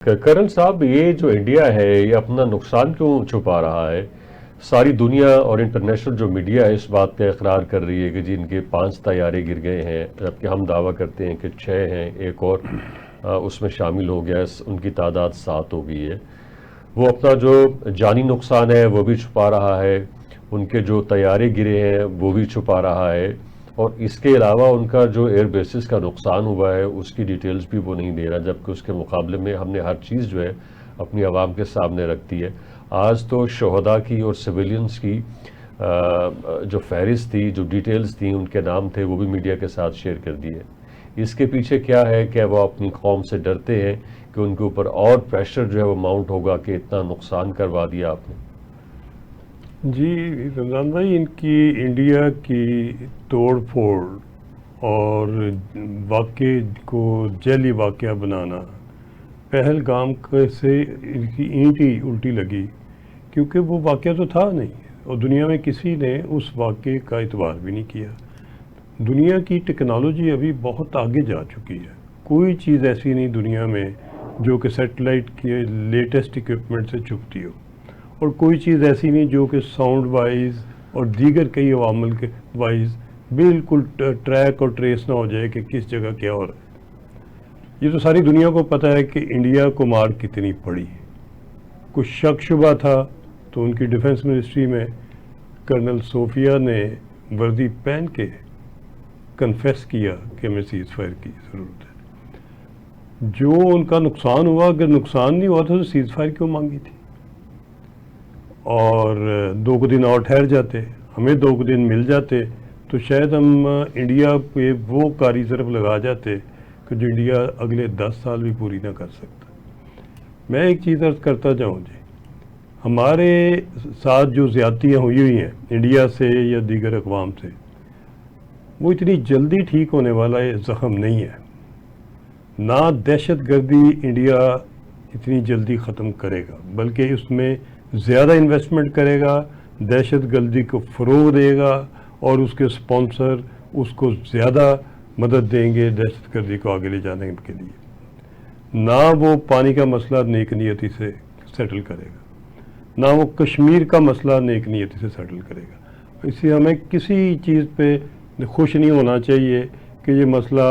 کرن صاحب، یہ جو انڈیا ہے یہ اپنا نقصان کیوں چھپا رہا ہے؟ ساری دنیا اور انٹرنیشنل جو میڈیا ہے اس بات کا اقرار کر رہی ہے کہ جن کے 5 طیارے گر گئے ہیں، جبکہ ہم دعویٰ کرتے ہیں کہ 6 ہیں، ایک اور اس میں شامل ہو گیا، ان کی تعداد 7 ہو گئی ہے۔ وہ اپنا جو جانی نقصان ہے وہ بھی چھپا رہا ہے، ان کے جو طیارے گرے ہیں وہ بھی چھپا رہا ہے، اور اس کے علاوہ ان کا جو ایئر بیسز کا نقصان ہوا ہے اس کی ڈیٹیلز بھی وہ نہیں دے رہا، جبکہ اس کے مقابلے میں ہم نے ہر چیز جو ہے اپنی عوام کے سامنے رکھ دی ہے۔ آج تو شہداء کی اور سویلینز کی جو فہرست تھی، جو ڈیٹیلز تھیں، ان کے نام تھے، وہ بھی میڈیا کے ساتھ شیئر کر دیے۔ اس کے پیچھے کیا ہے کہ وہ اپنی قوم سے ڈرتے ہیں کہ ان کے اوپر اور پریشر جو ہے وہ ماؤنٹ ہوگا کہ اتنا نقصان کروا دیا آپ نے؟ جی رمضان بھائی، ان کی انڈیا کی توڑ پھوڑ اور واقعے کو جعلی واقعہ بنانا، پہلگام سے ان کی اینٹ ہی الٹی لگی، کیونکہ وہ واقعہ تو تھا نہیں اور دنیا میں کسی نے اس واقعے کا اعتبار بھی نہیں کیا۔ دنیا کی ٹیکنالوجی ابھی بہت آگے جا چکی ہے، کوئی چیز ایسی نہیں دنیا میں جو کہ سیٹلائٹ کے لیٹسٹ اکوپمنٹ سے چھپتی ہو، اور کوئی چیز ایسی نہیں جو کہ ساؤنڈ وائز اور دیگر کئی عوامل کے وائز بالکل ٹریک اور ٹریس نہ ہو جائے کہ کس جگہ کیا ہو رہا ہے۔ یہ تو ساری دنیا کو پتہ ہے کہ انڈیا کو مار کتنی پڑی ہے۔ کچھ شک شبہ تھا تو ان کی ڈیفنس منسٹری میں کرنل صوفیہ نے وردی پہن کے کنفیس کیا کہ ہمیں سیز فائر کی ضرورت ہے۔ جو ان کا نقصان ہوا، اگر نقصان نہیں ہوا تو سیز فائر کیوں مانگی تھی؟ اور 2 دن اور ٹھہر جاتے، ہمیں 2 دن مل جاتے تو شاید ہم انڈیا پہ وہ کاری ضرب لگا جاتے کہ جو انڈیا اگلے 10 سال بھی پوری نہ کر سکتا۔ میں ایک چیز عرض کرتا جاؤں جی، ہمارے ساتھ جو زیادتیاں ہوئی ہیں انڈیا سے یا دیگر اقوام سے، وہ اتنی جلدی ٹھیک ہونے والا زخم نہیں ہے۔ نہ دہشت گردی انڈیا اتنی جلدی ختم کرے گا، بلکہ اس میں زیادہ انویسٹمنٹ کرے گا، دہشت گردی کو فروغ دے گا، اور اس کے سپانسر اس کو زیادہ مدد دیں گے دہشت گردی کو آگے لے جانے کے لیے۔ نہ وہ پانی کا مسئلہ نیک نیتی سے سیٹل کرے گا، نہ وہ کشمیر کا مسئلہ نیک نیتی سے سیٹل کرے گا۔ اس لیے ہمیں کسی چیز پہ خوش نہیں ہونا چاہیے کہ یہ مسئلہ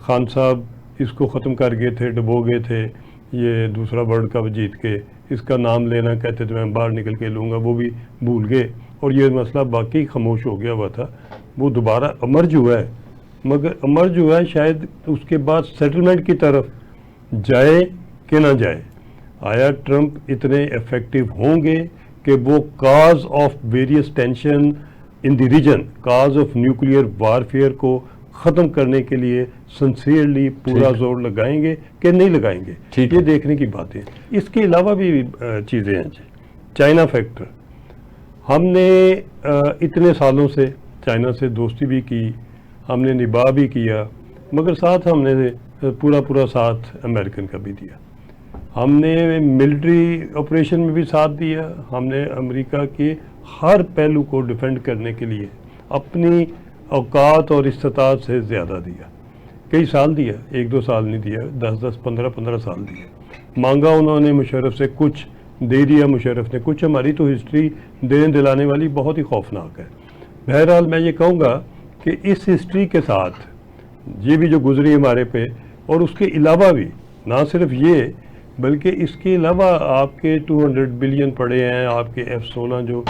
خان صاحب اس کو ختم کر گئے تھے، ڈبو گئے تھے، یہ دوسرا ورلڈ کپ جیت کے اس کا نام لینا کہتے تھے میں باہر نکل کے لوں گا، وہ بھی بھول گئے، اور یہ مسئلہ باقی خاموش ہو گیا ہوا تھا۔ وہ دوبارہ امرج ہوا ہے، مگر امرج ہوا ہے شاید اس کے بعد سیٹلمنٹ کی طرف جائے کہ نہ جائے۔ آیا ٹرمپ اتنے افیکٹو ہوں گے کہ وہ cause of various tension in the region, cause of nuclear warfare کو ختم کرنے کے لیے سنسیئرلی پورا زور لگائیں گے کہ نہیں لگائیں گے؟ یہ دیکھنے کی باتیں۔ اس کے علاوہ بھی چیزیں ہیں جی، چائنا فیکٹر۔ ہم نے اتنے سالوں سے چائنا سے دوستی بھی کی، ہم نے نباہ بھی کیا، مگر ساتھ ہم نے پورا ساتھ امریکن کا بھی دیا۔ ہم نے ملٹری آپریشن میں بھی ساتھ دیا، ہم نے امریکہ کے ہر پہلو کو ڈیفینڈ کرنے کے لیے اپنی اوقات اور استطاعت سے زیادہ دیا۔ کئی سال دیا، 1-2 سال نہیں دیا، 10 15 سال دیا۔ مانگا انہوں نے مشرف سے، کچھ دے دیا مشرف نے کچھ۔ ہماری تو ہسٹری دینے دلانے والی بہت ہی خوفناک ہے۔ بہرحال میں یہ کہوں گا کہ اس ہسٹری کے ساتھ یہ بھی جو گزری ہمارے پہ، اور اس کے علاوہ بھی نہ صرف یہ بلکہ اس کے علاوہ آپ کے 200 بلین پڑے ہیں، آپ کے F-16 جو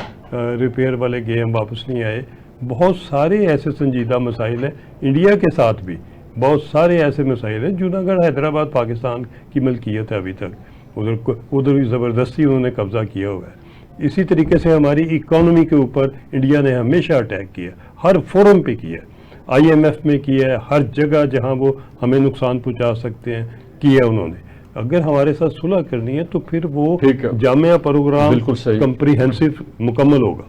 ریپیئر والے گئے ہم واپس نہیں آئے، بہت سارے ایسے سنجیدہ مسائل ہیں۔ انڈیا کے ساتھ بھی بہت سارے ایسے مسائل ہیں۔ جوناگڑھ حیدرآباد پاکستان کی ملکیت ہے ابھی تک، ادھر بھی زبردستی انہوں نے قبضہ کیا ہوا ہے۔ اسی طریقے سے ہماری اکانومی کے اوپر انڈیا نے ہمیشہ اٹیک کیا، ہر فورم پہ کیا، IMF میں کیا ہے، ہر جگہ جہاں وہ ہمیں نقصان پہنچا سکتے ہیں کیا انہوں نے۔ اگر ہمارے ساتھ صلح کرنی ہے تو پھر وہ جامعہ پروگرام کمپریہنسو مکمل ہوگا۔